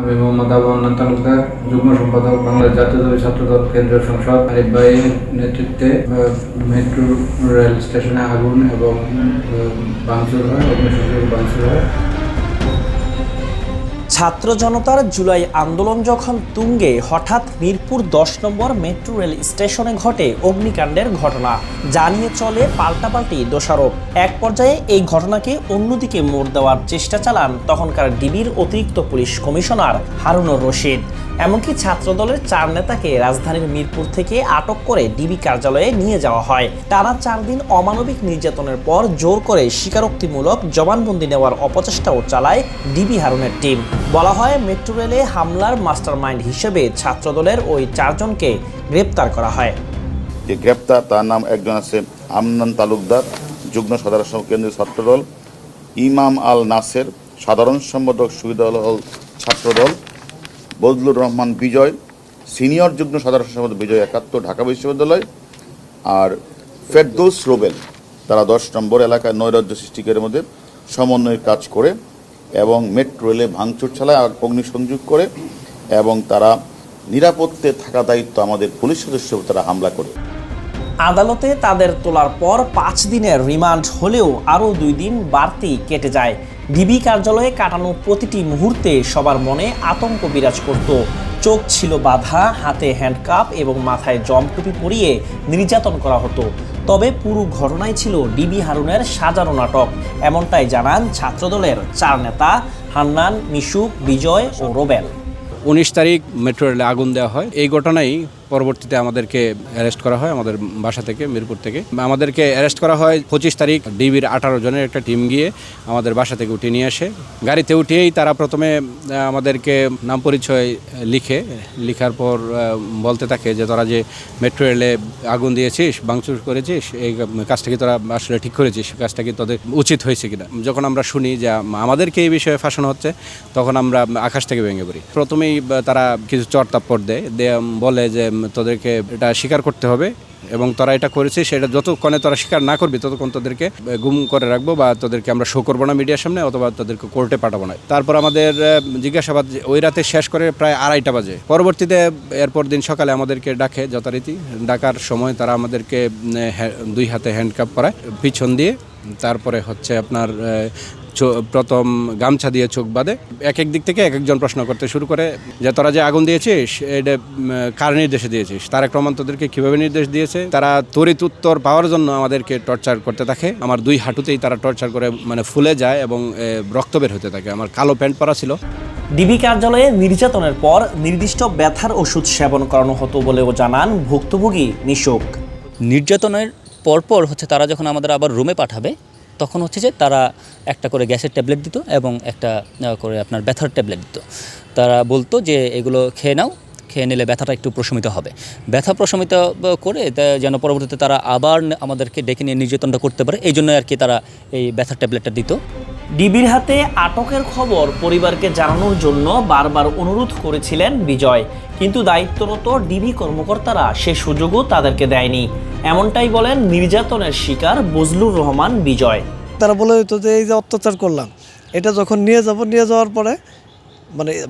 আমি মোহাম্মদ আবু হান্নান তালুকদার, যুগ্ম সম্পাদক, বাংলাদেশ জাতীয়তাবাদী ছাত্রদল কেন্দ্রীয় সংসদ। আরিফ ভাইয়ের নেতৃত্বে মেট্রো রেল স্টেশনে আগুন এবং ভাঙচুর হয়, অগ্নিসংযোগ ভাঙচুর হয়। ছাত্র জনতার জুলাই আন্দোলন যখন তুঙ্গে, হঠাৎ মিরপুর 10 নম্বর মেট্রো রেল স্টেশনে ঘটে অগ্নিকাণ্ডের ঘটনা, যা নিয়ে চলে পাল্টাপাল্টি দোষারোপ। এক পর্যায়ে এই ঘটনাকে অন্যদিকে মোড় দেওয়ার চেষ্টা চালান তখনকার ডিবির অতিরিক্ত পুলিশ কমিশনার হারুনুর রশিদ। এমনকি ছাত্রদলের 4 নেতাকে রাজধানীর মিরপুর থেকে আটক করে ডিবি কার্যালয়ে নিয়ে যাওয়া হয়। টানা 4 দিন অমানবিক নির্যাতনের পর জোর করে স্বীকারোক্তিমূলক জবানবন্দি নেওয়ার অপচেষ্টাও চালায় ডিবি হারুনের টিম। বলা হয়, মেট্রো রেলে হামলার মাস্টারমাইন্ড হিসেবে ছাত্রদলের ওই 4 জনকে গ্রেপ্তার করা হয়। যে গ্রেপ্তার তার নাম একজন আছে আমনান তালুকদার, যুগ্ম সাধারণ সম্পাদক কেন্দ্রীয় ছাত্রদল, ইমাম আল নাসের, সাধারণ সম্পাদক সুবিধাদল ছাত্রদল, বজলুর রহমান বিজয়, সিনিয়র যুগ্ম সাধারণ সম্পাদক বিজয় 71 ঢাকা বিশ্ববিদ্যালয়, আর ফেরদৌস রুবেল। তারা 10 নম্বর এলাকায় নৈরাজ্য সৃষ্টিকারের মধ্যে সমন্বয়ের কাজ করে এবং মেট্রো রেলে ভাঙচুর চালায়, অগ্নিসংযোগ করে এবং তারা নিরাপত্তে থাকা দায়িত্ব আমাদের পুলিশ সদস্য তারা হামলা করে। আদালতে তাদের তোলার পর 5 দিনের রিমান্ড হলেও আরও 2 দিন বাড়তি কেটে যায়। ডিবি কার্যালয়ে কাটানো প্রতিটি মুহূর্তে সবার মনে আতঙ্ক বিরাজ করত। চোখ ছিল বাঁধা, হাতে হ্যান্ডকাপ এবং মাথায় জমটুপি পরিয়ে নির্যাতন করা হতো। তবে পুরো ঘটনাই ছিল ডিবি হারুনের সাজানো নাটক, এমনটাই জানান ছাত্রদলের 4 নেতা হান্নান, মিশুক, বিজয় ও রোবেল। 19 তারিখ মেট্রো রেলে আগুন দেওয়া হয়। এই ঘটনায় পরবর্তীতে আমাদেরকে অ্যারেস্ট করা হয় আমাদের বাসা থেকে, মিরপুর থেকে। আমাদেরকে অ্যারেস্ট করা হয় 25 তারিখ। ডিবির 18 জনের একটা টিম গিয়ে আমাদের বাসা থেকে উঠিয়ে নিয়ে আসে। গাড়িতে উঠিয়েই তারা প্রথমে আমাদেরকে নাম পরিচয় লিখার পর বলতে থাকে যে তোরা যে মেট্রো রেলে আগুন দিয়েছিস, ভাঙচুর করেছিস, এই কাজটা কি তোরা আসলে ঠিক করেছিস, কাজটা কি তোদের উচিত হয়েছে কিনা। যখন আমরা শুনি যে আমাদেরকে এই বিষয়ে ফাঁসানো হচ্ছে, তখন আমরা আকাশ থেকে ভেঙে পড়ি। প্রথমেই তারা কিছু চড়তাপ্পড় দেয়, বলে যে তোদেরকে এটা স্বীকার করতে হবে এবং তোরা এটা করেছিস, সেটা যতক্ষণে তোরা স্বীকার না করবি ততক্ষণ তোদেরকে গুম করে রাখবো বা তোদেরকে আমরা শো করবো না মিডিয়ার সামনে, অথবা তোদেরকে কোর্টে পাঠাবো না। তারপর আমাদের জিজ্ঞাসাবাদ ওই রাতে শেষ করে প্রায় 2:30 বাজে। পরবর্তীতে এরপর দিন সকালে আমাদেরকে ডাকে, যথারীতি ডাকার সময় তারা আমাদেরকে 2 হাতে হ্যান্ডকাপ করায় পিছন দিয়ে। তারপরে হচ্ছে আপনার প্রথম গামছা দিয়ে চোখ বাঁধে। এক দিক থেকে এক একজন প্রশ্ন করতে শুরু করে যে তোরা যে আগুন দিয়েছিস এটা কার নির্দেশে দিয়েছিস, তারেক রহমান তোদেরকে কীভাবে নির্দেশ দিয়েছে। তারা তড়িৎ উত্তর পাওয়ার জন্য আমাদেরকে টর্চার করতে থাকে। আমার 2 হাঁটুতেই তারা টর্চার করে ফুলে যায় এবং রক্ত বের হতে থাকে। আমার কালো প্যান্ট পরা ছিল। ডিবি কার্যালয়ে নির্যাতনের পর নির্দিষ্ট ব্যথার ওষুধ সেবন করানো হতো বলেও জানান ভুক্তভোগী মিশুক। নির্যাতনের পরপর হচ্ছে তারা যখন আমাদের আবার রুমে পাঠাবে, তখন হচ্ছে যে তারা একটা করে গ্যাসের ট্যাবলেট দিত এবং একটা করে আপনার ব্যথার ট্যাবলেট দিত। তারা বলতো যে এগুলো খেয়ে নাও, খেয়ে নিলে ব্যথাটা একটু প্রশমিত হবে। ব্যথা প্রশমিত করে যেন পরবর্তীতে তারা আবার আমাদেরকে ডেকে নিয়ে নির্যাতনটা করতে পারে, এই জন্য আর কি তারা এই ব্যথার ট্যাবলেটটা দিত। ডিবির হাতে আটকের খবর পরিবারকে জানানোর জন্য বারবার অনুরোধ করেছিলেন বিজয়, কিন্তু দায়িত্বরত ডিবি কর্মকর্তারা সে সুযোগও তাদেরকে দেয়নি। এমনটাই বলেন নির্যাতনের শিকার বজলুর রহমান বিজয়। তারা বলে হতো যে এই যে অত্যাচার করলাম, এটা যখন নিয়ে যাওয়ার পরে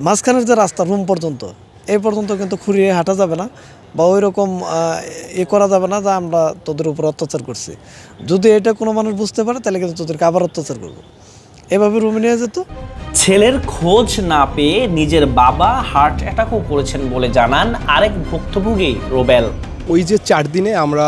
মাঝখানের যে রাস্তা রুম পর্যন্ত, এই পর্যন্ত কিন্তু খুঁড়িয়ে হাঁটা যাবে না বা ওই রকম করা যাবে না যে আমরা তোদের উপর অত্যাচার করছি। যদি এটা কোনো মানুষ বুঝতে পারে তাহলে কিন্তু তোদেরকে আবার অত্যাচার করবো, এভাবে রুমে নিয়ে যেত। ছেলের খোঁজ না পেয়ে নিজের বাবা হার্ট অ্যাটাকও করেছেন বলে জানান আরেক ভুক্তভোগী রোবেল। ওই যে 4 দিনে আমরা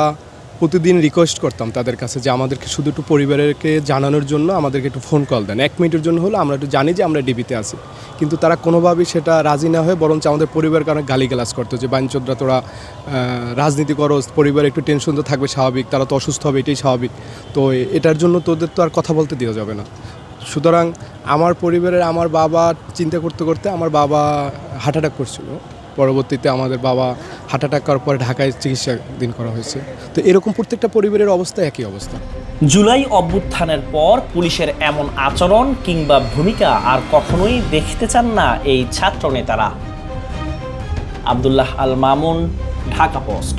প্রতিদিন রিকোয়েস্ট করতাম তাদের কাছে যে আমাদেরকে শুধু একটু পরিবারকে জানানোর জন্য আমাদেরকে একটু ফোন কল দেন, 1 মিনিটের জন্য হলো, আমরা একটু জানি যে আমরা ডিবিতে আছি। কিন্তু তারা কোনোভাবেই সেটা রাজি না হয়ে বরঞ্চ আমাদের পরিবারকে অনেক গালিগালাজ করতো যে বাঞ্চোদরা তোরা রাজনীতি করো, পরিবার একটু টেনশন তো থাকবে স্বাভাবিক, তারা তো অসুস্থ হবে, এটাই স্বাভাবিক, তো এটার জন্য তোদের তো আর কথা বলতে দেওয়া যাবে না। সুতরাং আমার পরিবারের আমার বাবা চিন্তা করতে করতে আমার বাবা হার্ট অ্যাটাক করছিল। পরবর্তীতে আমাদের বাবা হার্ট অ্যাটাক করার পরে ঢাকায় চিকিৎসাধীন করা হয়েছে। তো এরকম প্রত্যেকটা পরিবারের অবস্থা একই অবস্থা। জুলাই অভ্যুত্থানের পর পুলিশের এমন আচরণ কিংবা ভূমিকা আর কখনোই দেখতে চান না এই ছাত্র নেতারা। আব্দুল্লাহ আল মামুন, ঢাকা পোস্ট।